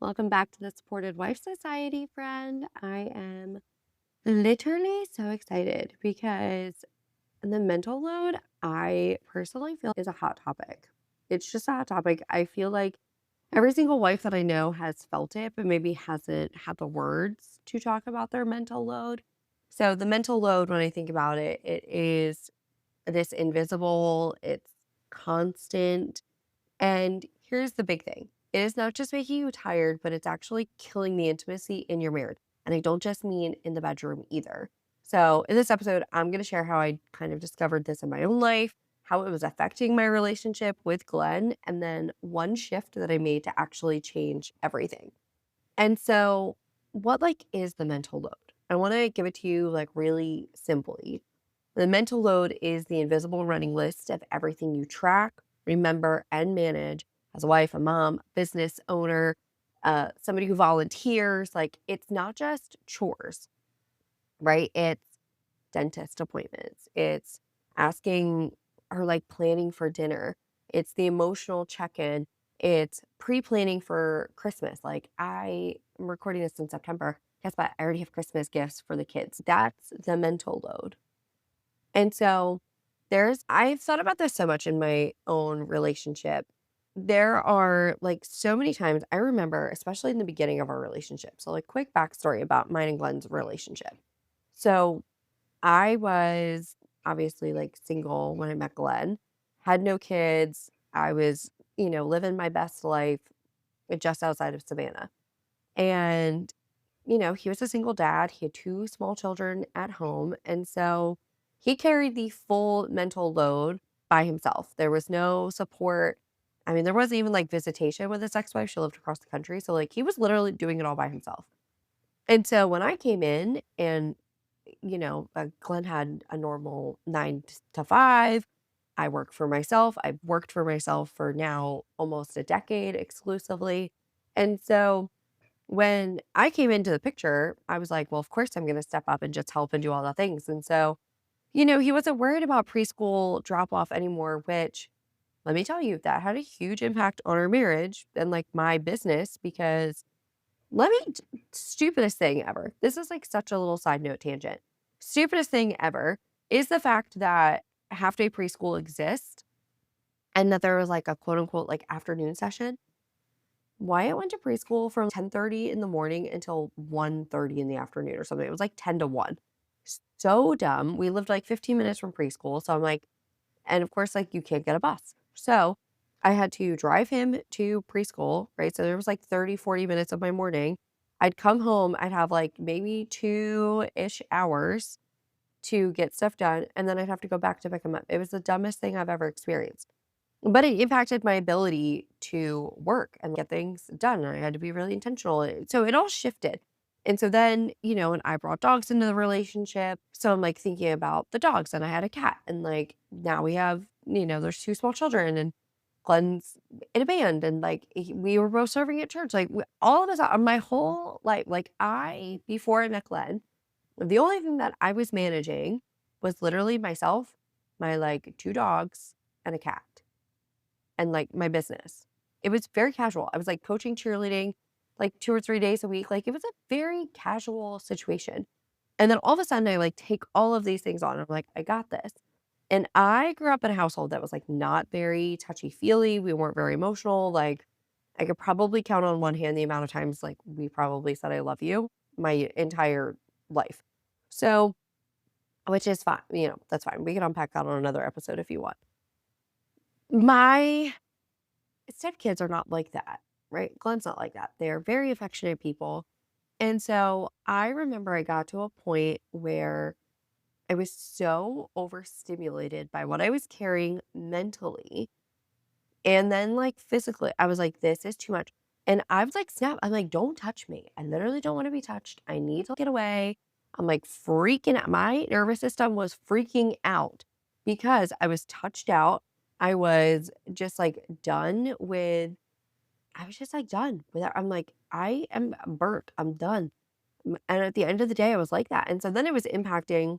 Welcome back to the Supported Wife Society, friend. I am literally so excited because the mental load, I personally feel is a hot topic. It's just a hot topic. I feel like every single wife that I know has felt it, but maybe hasn't had the words to talk about their mental load. So, the mental load, when I think about it, it is this invisible, it's constant, and here's the big thing. It is not just making you tired, but it's actually killing the intimacy in your marriage. And I don't just mean in the bedroom either. So, in this episode, I'm going to share how I kind of discovered this in my own life, how it was affecting my relationship with Glenn, and then one shift that I made to actually change everything. And so, what is the mental load? I want to give it to you really simply. The mental load is the invisible running list of everything you track, remember, and manage as a wife, a mom, business owner, somebody who volunteers. It's not just chores, right? It's dentist appointments. It's asking or planning for dinner. It's the emotional check in. It's pre planning for Christmas. I am recording this in September. Guess what? I already have Christmas gifts for the kids. That's the mental load. And so I've thought about this so much in my own relationship. There are so many times I remember, especially in the beginning of our relationship. So, quick backstory about mine and Glenn's relationship. So, I was obviously single when I met Glenn, had no kids. I was, living my best life just outside of Savannah. And he was a single dad. He had two small children at home. And so he carried the full mental load by himself. There was no support. I mean, there wasn't even visitation with his ex wife. She lived across the country. So, he was literally doing it all by himself. And so when I came in and, Glenn had a normal 9 to 5, I worked for myself. I've worked for myself for now almost a decade exclusively. And so when I came into the picture, I was like, well, of course I'm going to step up and just help and do all the things. And so, he wasn't worried about preschool drop off anymore, which let me tell you, that had a huge impact on our marriage and my business because stupidest thing ever. This is such a little side note tangent. Stupidest thing ever is the fact that half day preschool exists and that there was a quote unquote afternoon session. Wyatt went to preschool from 10:30 in the morning until 1:30 in the afternoon or something. It was 10 to 1. So dumb. We lived 15 minutes from preschool. So I'm and of course, you can't get a bus. So I had to drive him to preschool, right? So there was 30, 40 minutes of my morning. I'd come home, I'd have maybe 2-ish hours to get stuff done, and then I'd have to go back to pick him up. It was the dumbest thing I've ever experienced. But it impacted my ability to work and get things done. And I had to be really intentional. So it all shifted. And so then, and I brought dogs into the relationship. So I'm thinking about the dogs, and I had a cat. And now we have, there's two small children, and Glenn's in a band. And we were both serving at church. All of us, my whole life, before I met Glenn, the only thing that I was managing was literally myself, my two dogs, and a cat and my business. It was very casual. I was coaching cheerleading 2 or 3 days a week. It was a very casual situation. And then all of a sudden I take all of these things on. I'm I got this. And I grew up in a household that was not very touchy-feely. We weren't very emotional. I could probably count on one hand the amount of times we probably said I love you my entire life. So, which is fine. That's fine. We can unpack that on another episode if you want. My stepkids are not like that, right? Glenn's not like that. They're very affectionate people. And so I remember I got to a point where I was so overstimulated by what I was carrying mentally. And then physically, I was this is too much. And I was snap. I'm don't touch me. I literally don't want to be touched. I need to get away. I'm freaking out. My nervous system was freaking out because I was touched out. I was just done with I was just done with it. I'm I am burnt. I'm done. And at the end of the day, I was like that. And so then it was impacting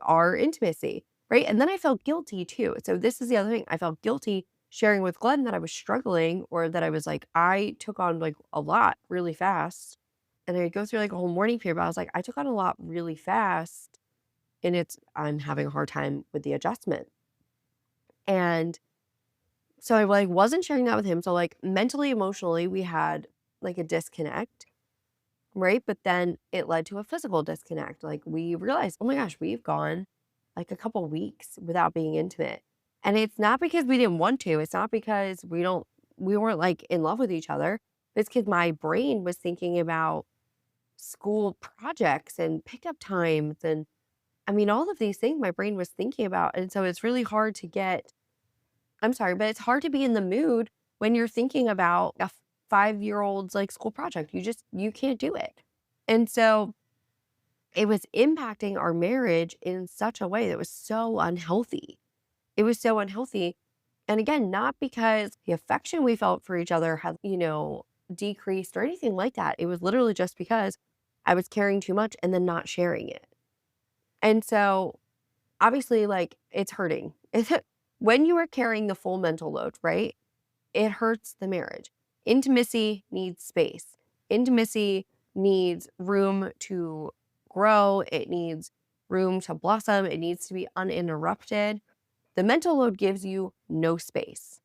our intimacy, right? And then I felt guilty too. So this is the other thing. I felt guilty sharing with Glenn that I was struggling or that I was like, I took on like a lot really fast. And I'd go through like a whole morning period, but I was like, I took on a lot really fast and I'm having a hard time with the adjustment. And so I like wasn't sharing that with him. So like mentally, emotionally, we had like a disconnect, right? But then it led to a physical disconnect. Like we realized, oh my gosh, we've gone like a couple weeks without being intimate. And it's not because we didn't want to. It's not because we weren't like in love with each other. It's because my brain was thinking about school projects and pickup times and I mean all of these things my brain was thinking about. And so it's really hard to get I'm sorry, but it's hard to be in the mood when you're thinking about a 5-year-old's like school project. You can't do it. And so it was impacting our marriage in such a way that was so unhealthy. It was so unhealthy. And again, not because the affection we felt for each other had, decreased or anything like that. It was literally just because I was caring too much and then not sharing it. And so obviously, like, it's hurting. When you are carrying the full mental load, right? It hurts the marriage. Intimacy needs space. Intimacy needs room to grow. It needs room to blossom. It needs to be uninterrupted. The mental load gives you no space,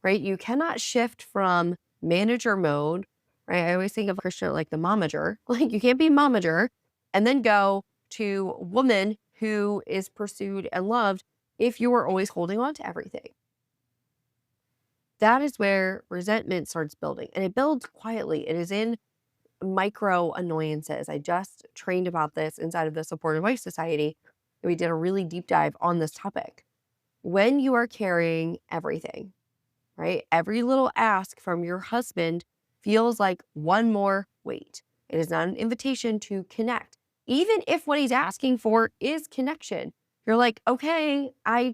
right? You cannot shift from manager mode, right? I always think of Christian like the momager. Like you can't be momager and then go to woman who is pursued and loved if you are always holding on to everything. That is where resentment starts building and it builds quietly. It is in micro annoyances. I just trained about this inside of the Supportive Wife Society. We did a really deep dive on this topic. When you are carrying everything, right? Every little ask from your husband feels like one more weight. It is not an invitation to connect. Even if what he's asking for is connection, you're like, okay, I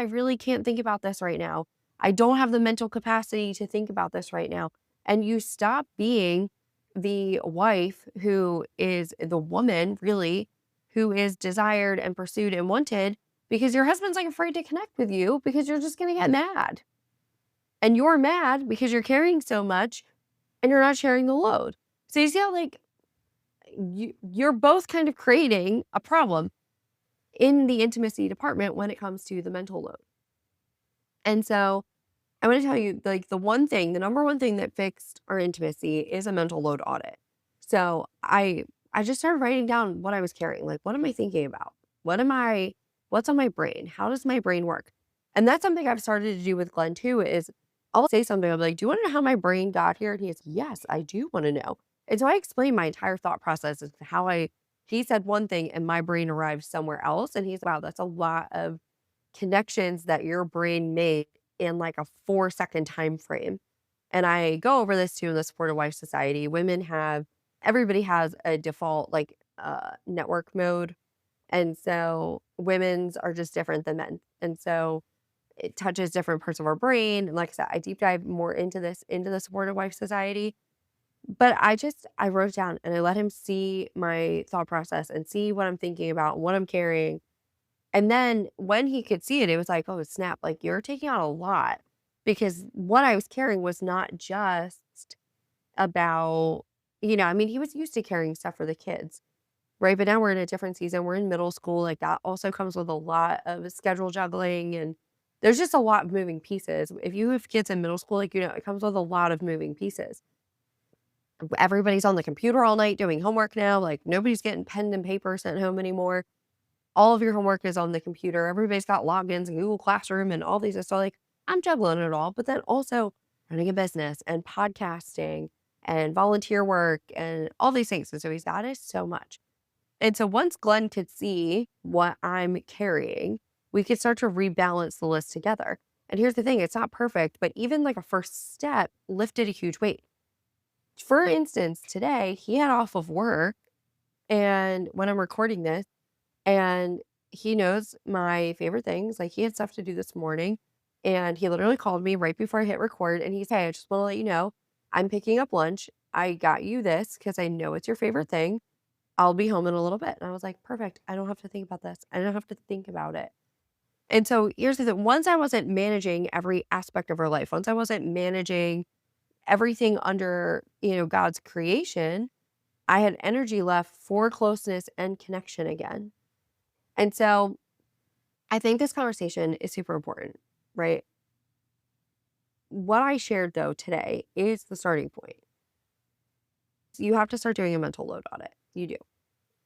really can't think about this right now. I don't have the mental capacity to think about this right now. And you stop being the wife who is the woman, really, who is desired and pursued and wanted because your husband's like afraid to connect with you because you're just going to get mad. And you're mad because you're carrying so much and you're not sharing the load. So you see how like you're both kind of creating a problem in the intimacy department when it comes to the mental load. And so I'm going to tell you like the number one thing that fixed our intimacy is a mental load audit. So I just started writing down what I was carrying. Like what am I thinking about? What's on my brain? How does my brain work? And that's something I've started to do with Glenn too is I'll say something, I'm like, do you want to know how my brain got here? And he goes, yes, I do want to know. And so I explained my entire thought process as to he said one thing and my brain arrived somewhere else. And he's, wow, that's a lot of connections that your brain made in like a 4-second time frame. And I go over this too in the Supportive Wife Society. Everybody has a default like network mode. And so women's are just different than men. And so it touches different parts of our brain. And like I said, I deep dive more into the Supportive Wife Society. But I wrote it down and I let him see my thought process and see what I'm thinking about, what I'm carrying. And then when he could see it, it was like, oh, snap, like you're taking on a lot because what I was carrying was not just about, I mean, he was used to carrying stuff for the kids, right? But now we're in a different season. We're in middle school. Like that also comes with a lot of schedule juggling and there's just a lot of moving pieces. If you have kids in middle school, like, it comes with a lot of moving pieces. Everybody's on the computer all night doing homework now. Like nobody's getting pen and paper sent home anymore. All of your homework is on the computer. Everybody's got logins and Google Classroom and all these. So like I'm juggling it all, but then also running a business and podcasting and volunteer work and all these things. And so he's got it so much. And so once Glenn could see what I'm carrying, we could start to rebalance the list together. And here's the thing, it's not perfect, but even like a first step lifted a huge weight. For instance, today he had off of work and when I'm recording this and he knows my favorite things, like he had stuff to do this morning and he literally called me right before I hit record and he said, hey, I just want to let you know, I'm picking up lunch. I got you this because I know it's your favorite thing. I'll be home in a little bit. And I was like, perfect. I don't have to think about this. I don't have to think about it. And so here's the thing, once I wasn't managing every aspect of her life, once I wasn't managing everything under, God's creation, I had energy left for closeness and connection again. And so I think this conversation is super important, right? What I shared though today is the starting point. You have to start doing a mental load audit. You do.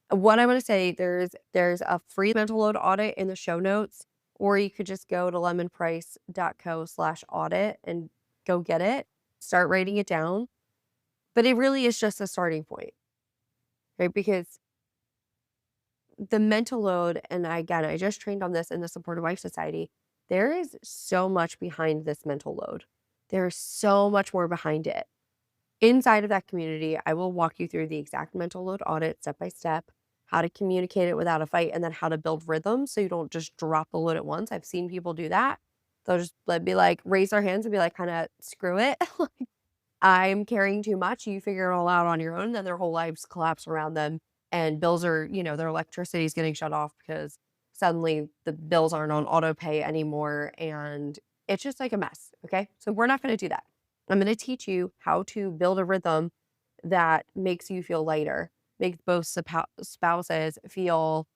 What I want to say, there's a free mental load audit in the show notes, or you could just go to lemonprice.co/audit and go get it. Start writing it down. But it really is just a starting point, right? Because the mental load, and again, I just trained on this in the Supportive Wife Society. There is so much behind this mental load. There's so much more behind it. Inside of that community, I will walk you through the exact mental load audit step by step, how to communicate it without a fight, and then how to build rhythm so you don't just drop the load at once. I've seen people do that. They'll just be like, raise their hands and be like, kind of screw it. I'm carrying too much. You figure it all out on your own. Then their whole lives collapse around them. And bills are, their electricity is getting shut off because suddenly the bills aren't on auto pay anymore. And it's just like a mess. Okay. So we're not going to do that. I'm going to teach you how to build a rhythm that makes you feel lighter, makes both spouses feel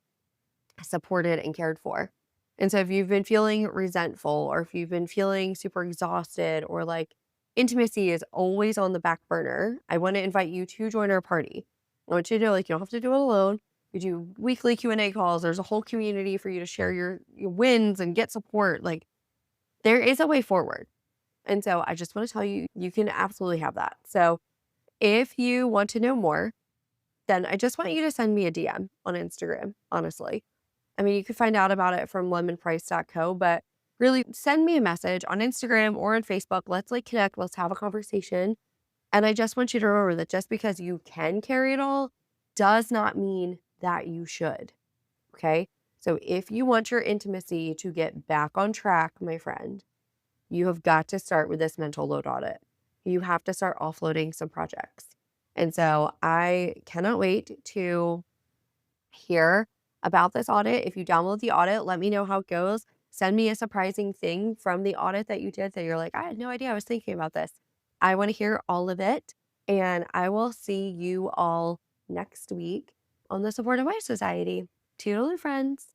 supported and cared for. And so if you've been feeling resentful, or if you've been feeling super exhausted, or like intimacy is always on the back burner, I want to invite you to join our party. I want you to know, like, you don't have to do it alone. We do weekly Q&A calls. There's a whole community for you to share your wins and get support. Like, there is a way forward. And so I just want to tell you, you can absolutely have that. So if you want to know more, then I just want you to send me a DM on Instagram, honestly. I mean, you could find out about it from lemonprice.co, but really send me a message on Instagram or on Facebook. Let's like connect. Let's have a conversation. And I just want you to remember that just because you can carry it all does not mean that you should. Okay. So if you want your intimacy to get back on track, my friend, you have got to start with this mental load audit. You have to start offloading some projects. And so I cannot wait to hear about this audit. If you download the audit, let me know how it goes. Send me a surprising thing from the audit that you did that you're like, I had no idea I was thinking about this. I want to hear all of it. And I will see you all next week on the Supportive Wife Society. Toodaloo, friends.